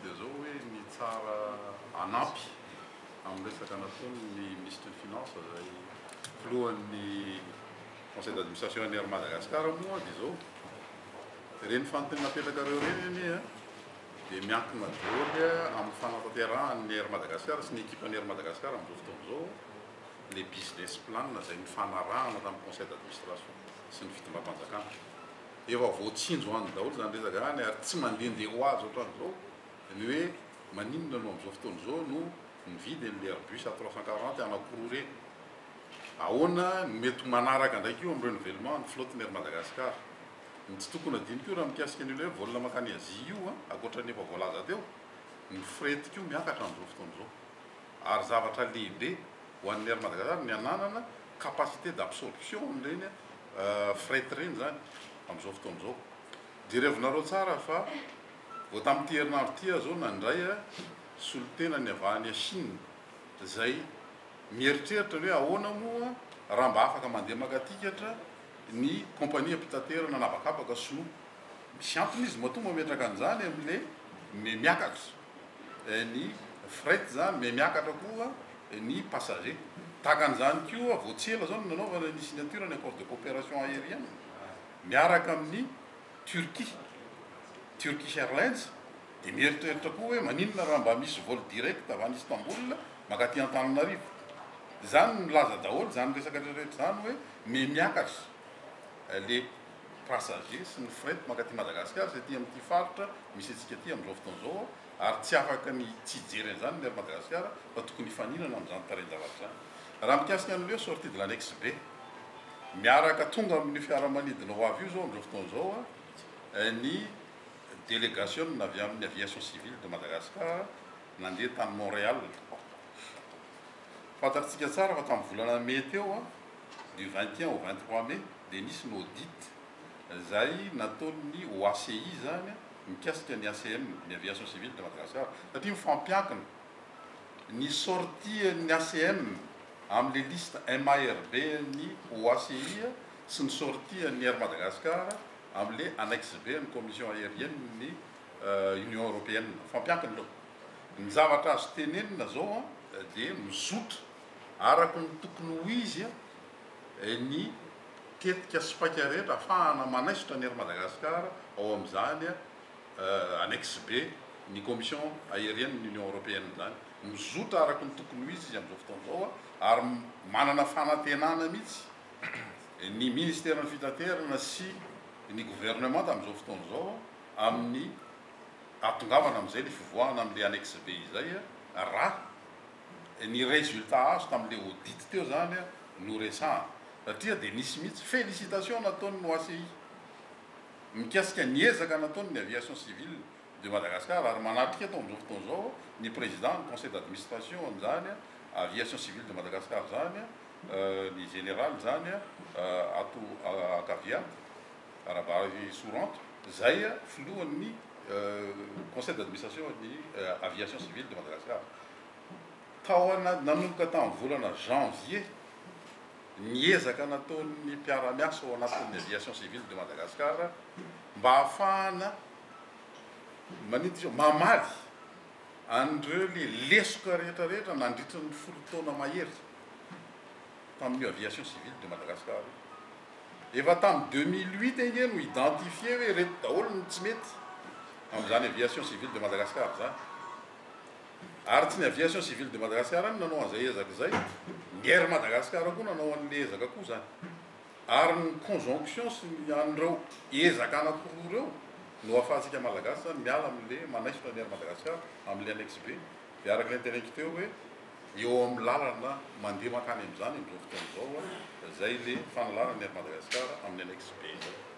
dia zao hoe ny tsara anampy amin'ny resaka nataony ny ministre de finance zay filohan'ny conseil d'administration an'Air Madagascar moa dia zao reny fanontaniana apelaka reo reny dia miankina daholo amin'ny fanatanterahany Air Madagascar sy ny équipe Air Madagascar amin'izao fotoana zao les business plan zay mifanarahana tamin'ny conseil d'administration sy ny fitondram-panjakana efa voatsinjo any daholo zany resaka any ary tsy mandehandeha ho azy ohatran'izao ny hoe maninona no amin'izao fotoana zao no mividy an'le Airbus A340 anankiroa reny ahoana mety manaraka ndraiky io amin'ny renouvellement ny flotte Air Madagascar ny tsy tokony adiniko io raha mikasika an'io hoe volana makany Azia io ankoatran'ny efa voalaza teo ny fretika io miakatra amin'izao fotoana zao ary zavatra lehibe ho an'ny Air Madagascar ny ananana capacité d'absorption reny fret reny zany amin'izao fotoana zao direvinareo tsara fa vao tamin'ity herinandro ity zao nandray solotena ny avahany Chine zay mieritreritra hoe ahoana moa raha mba afaka mandeha makatikatra ny compagnie ampitaterana nanavakapaka sinoa misy antony izy matonga mametraka an'izany amin'le miakatra ny fret zany miakatra koa ny passager tahaka an'izany koa voatsela zao nanaovana ny signature ny accord de coopération aérienne miaraka amin'ny Turkish Airlines dia mieritreritra koa hoe maninona raha mba misy vol direct avy any Istanbul makaty Antananarivo zany milaza daholo zany resaka rehetra zany hoe miakatra le passager sy ny fret makaty Madagascar sy aty amin'ity faritra misy antsika aty amin'izao fotoana zao ary tsy afaka ny tsy hijery an'izany ny Air Madagascar fa tokony hifaninana amin'izany tarehin-javatra zany raha mikasika an'ileo sortie de l'annexe B miaraka tonga amin'ny fiaramanidina ho avy io zao amin'izao fotoana zao ny délégation navy amin'ny aviation civile de Madagascar nandeha tany Montréal fantatritsika tsara fa tamin'ny volana mai teo du 21 au 23 mai dia nisy ny audit zay nataony OACI zany mikasika ny ACM ny aviation civile de Madagascar satria mifampiankina ny sortie ny ACM amin'le liste MARB ny OACI sy ny sortie ny Air Madagascar amin'le annexe B ny commission aérienne ny Union européenne fampiankina leo ny zavatra azo tenenina zao dia mizotra araka ny tokony ho izy ny tetika spaka rehetra ahafahana manaisotra ny Air Madagascar ao amin'izany annexe B ny commission aérienne ny Union européenne zany mizotra araka ny tokony ho izy amin'izao fotoana zao ary manana fanantenana mihitsy ny ministère ny fitaterana sy ny gouvernement amin'izao fotoana zao amin'ny atongavana amin'izay le fivoahana amin'le annexe B izay raha ny résultat azo tamin'le audit teo zany no resahana satria dia nisy mihitsy félicitation nataony ny OACI mikasika ny ezaka nataony ny aviation civile de Madagascar ary manatrika atao amin'izao fotoana zao ny président ny conseil d'administration zany aviation civile de Madagascar zany ny général zany ato Akaviat Arabary Sourante zay filohan'ny conseil d'administration ny aviation civile de Madagascar tao nanomboka tamin'ny volana janvier ny ezaka nataony mpiara-miasa ao anatin'ny aviation civile de Madagascar mba ahafahana manindry mamaly an'ireo le lesoka rehetrarehetra nandritra ny folo-taona mahery tamin'io aviation civile de Madagascar efa tamin'ny 2008 enge no identifié hoe reto daholo ny tsy mety amin'izany aviation civile de Madagascar zany ary tsy ny aviation civile de Madagascar any nanao an'izay ezaka zay ny Air Madagascar koa nanao an'le ezaka koa zany ary ny conjonction sy an'ireo ezaka anankiroa ireo no ahafahantsika malagasy zany miala amin'le manaisotra ny Air Madagascar amin'le annexe B dia araka le teneniko teo hoe eo amin'ny lalana mandeha makany amin'izany amin'izao fotoana zao zay le fanalarany Air Madagascar amin'ny annexe B zao